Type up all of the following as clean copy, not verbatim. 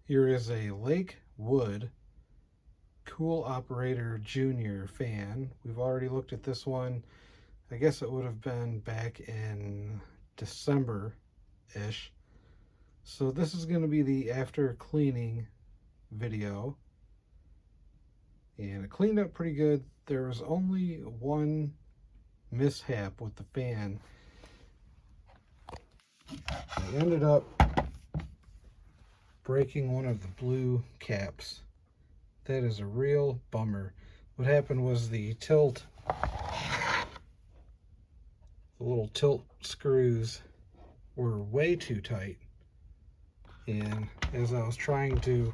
Here is a Lakewood Kool Operator Junior fan. We've already looked at this one. I guess it would have been back in December-ish. So this is going to be the after cleaning video. And it cleaned up pretty good. There was only one mishap with the fan. I ended up breaking one of the blue caps. That is a real bummer. What happened was the little tilt screws were way too tight. And as I was trying to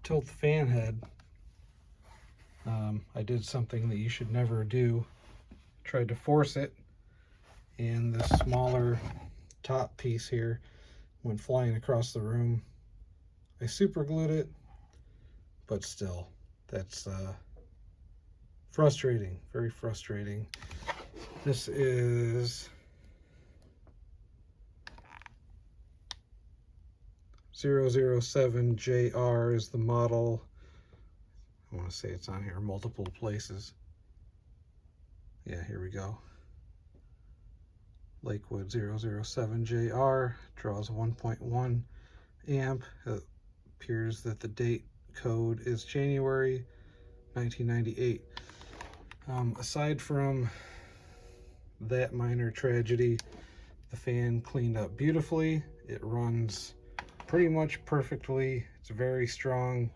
tilt the fan head, I did something that you should never do. Tried to force it, and the smaller top piece here went flying across the room. I super glued it, but still, that's frustrating, very frustrating. This is 007JR is the model. I want to say it's on here multiple places. Yeah, here we go. Lakewood 007JR, draws 1.1 amp. It appears that the date code is January 1998. Aside from that minor tragedy, the fan cleaned up beautifully. It runs pretty much perfectly. It's very strong,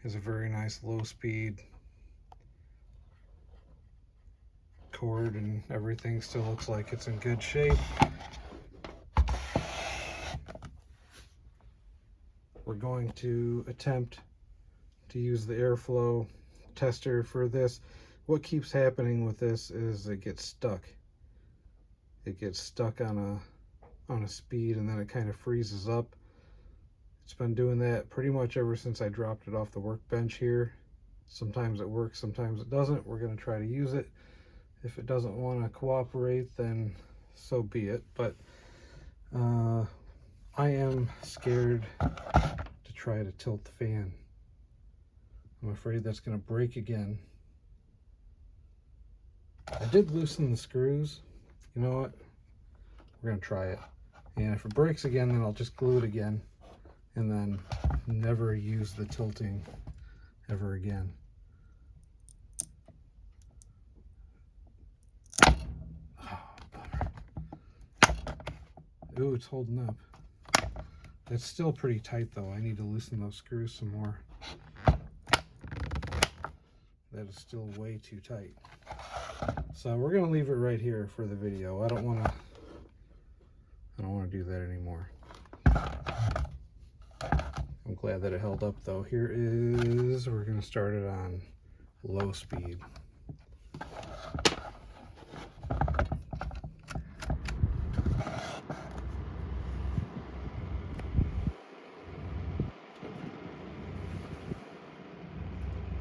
has a very nice low speed cord, and everything still looks like it's in good shape. We're going to attempt to use the airflow tester for this. What keeps happening with this is it gets stuck. It gets stuck on a speed, and then it kind of freezes up. It's been doing that pretty much ever since I dropped it off the workbench here. Sometimes it works, sometimes it doesn't. We're going to try to use it. If it doesn't want to cooperate, then so be it. But I am scared to try to tilt the fan. I'm afraid that's going to break again. I did loosen the screws. You know what? We're going to try it. And if it breaks again, then I'll just glue it again and then never use the tilting ever again. Oh, bummer. Ooh, it's holding up. It's still pretty tight though. I need to loosen those screws some more. That is still way too tight. So we're gonna leave it right here for the video. I don't wanna do that anymore. I'm glad that it held up though. We're gonna start it on low speed.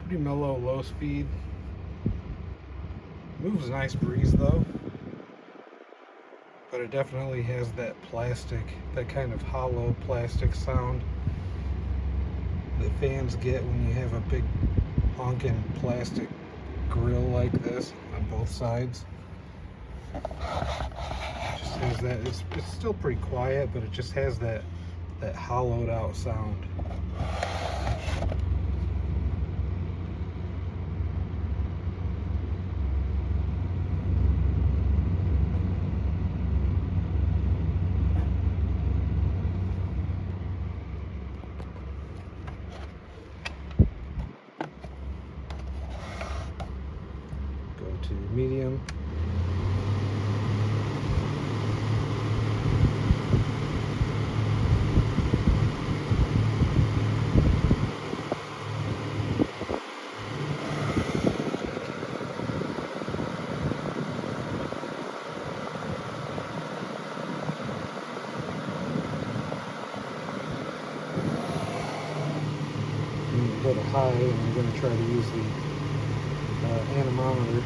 Pretty mellow low speed. Moves a nice breeze though, but it definitely has that plastic, that kind of hollow plastic sound that fans get when you have a big honking plastic grill like this on both sides. It just has that. It's still pretty quiet, but it just has that hollowed out sound. To medium. And go to high, and I'm going to try to use the anemometer.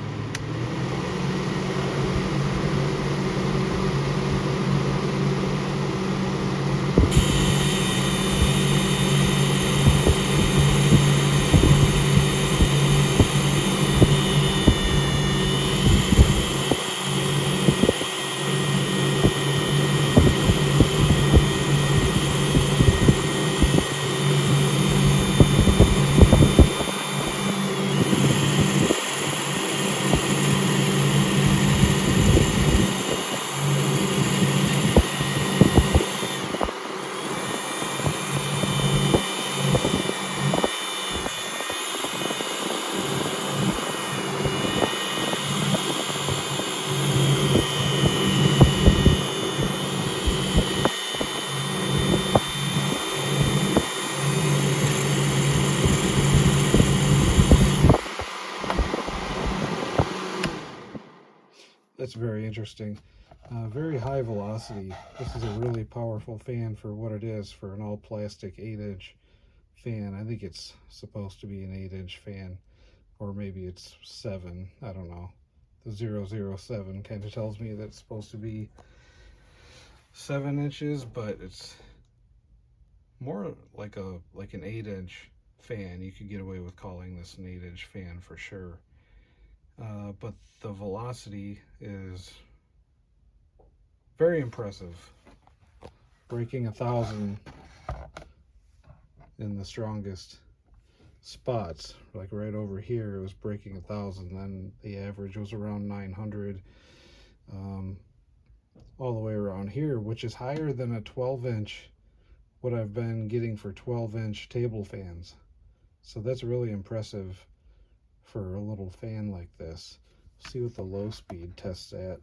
that's very interesting. Very high velocity. This is a really powerful fan for what it is, for an all plastic 8-inch fan. I think it's supposed to be an 8-inch fan, or maybe it's 7. I don't know. The 007 kind of tells me that it's supposed to be 7 inches, but it's more like an 8-inch fan. You could get away with calling this an 8-inch fan for sure. But the velocity is very impressive. Breaking 1,000 in the strongest spots, like right over here, it was breaking 1,000. Then the average was around 900, all the way around here, which is higher than a 12-inch, what I've been getting for 12-inch table fans. So that's really impressive for a little fan like this. See what the low speed tests at.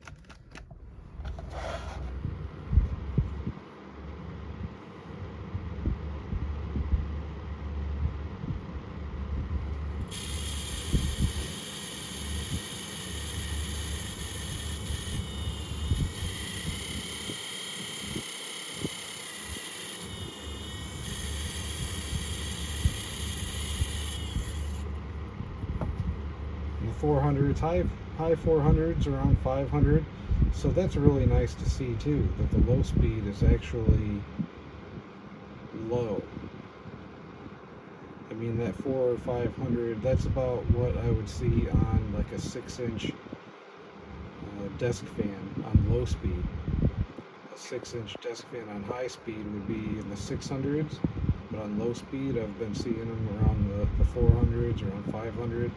The 400s, high 400s, around 500. So that's really nice to see too, that the low speed is actually low. I mean, that 400 or 500, that's about what I would see on like a 6-inch desk fan on low speed. A 6-inch desk fan on high speed would be in the 600s, but on low speed I've been seeing them around the 400s, around 500.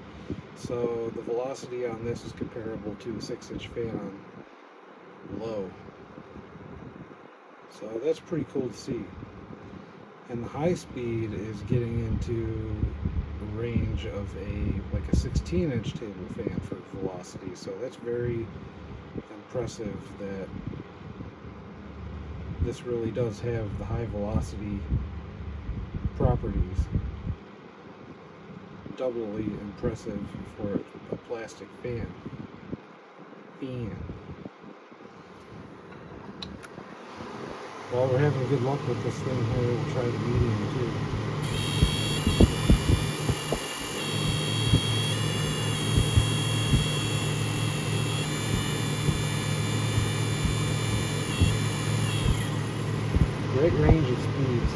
So the velocity on this is comparable to a 6-inch fan on low. So that's pretty cool to see. And the high speed is getting into the range of like a 16-inch table fan for velocity. So that's very impressive that this really does have the high velocity properties. Doubly impressive for a plastic fan. While we're having good luck with this thing here, we'll try the medium too. Great range of speeds.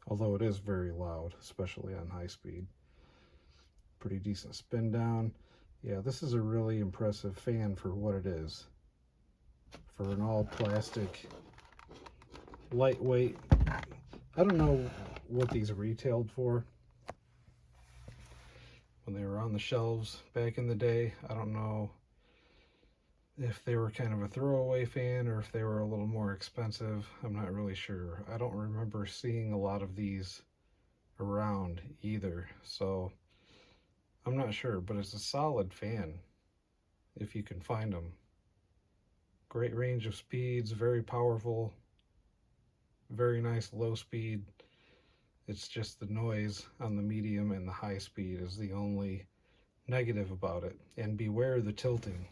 Although it is very loud, especially on high speed. Pretty decent spin down. Yeah, this is a really impressive fan for what it is. For an all plastic, lightweight. I don't know what these retailed for when they were on the shelves back in the day. I don't know if they were kind of a throwaway fan or if they were a little more expensive. I'm not really sure. I don't remember seeing a lot of these around either, so I'm not sure, but it's a solid fan if you can find them. Great range of speeds, very powerful, very nice low speed. It's just the noise on the medium and the high speed is the only negative about it. And beware the tilting.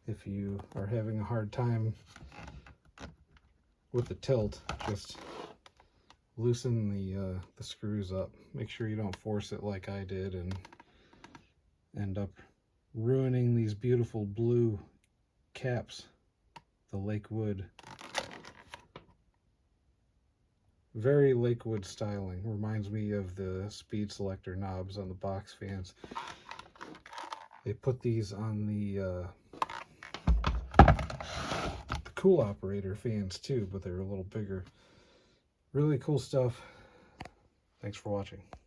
If you are having a hard time with the tilt, just loosen the screws up. Make sure you don't force it like I did and end up ruining these beautiful blue caps. The Lakewood. Very Lakewood styling. Reminds me of the speed selector knobs on the box fans. They put these on the Kool operator fans too, but they're a little bigger. Really cool stuff. Thanks for watching.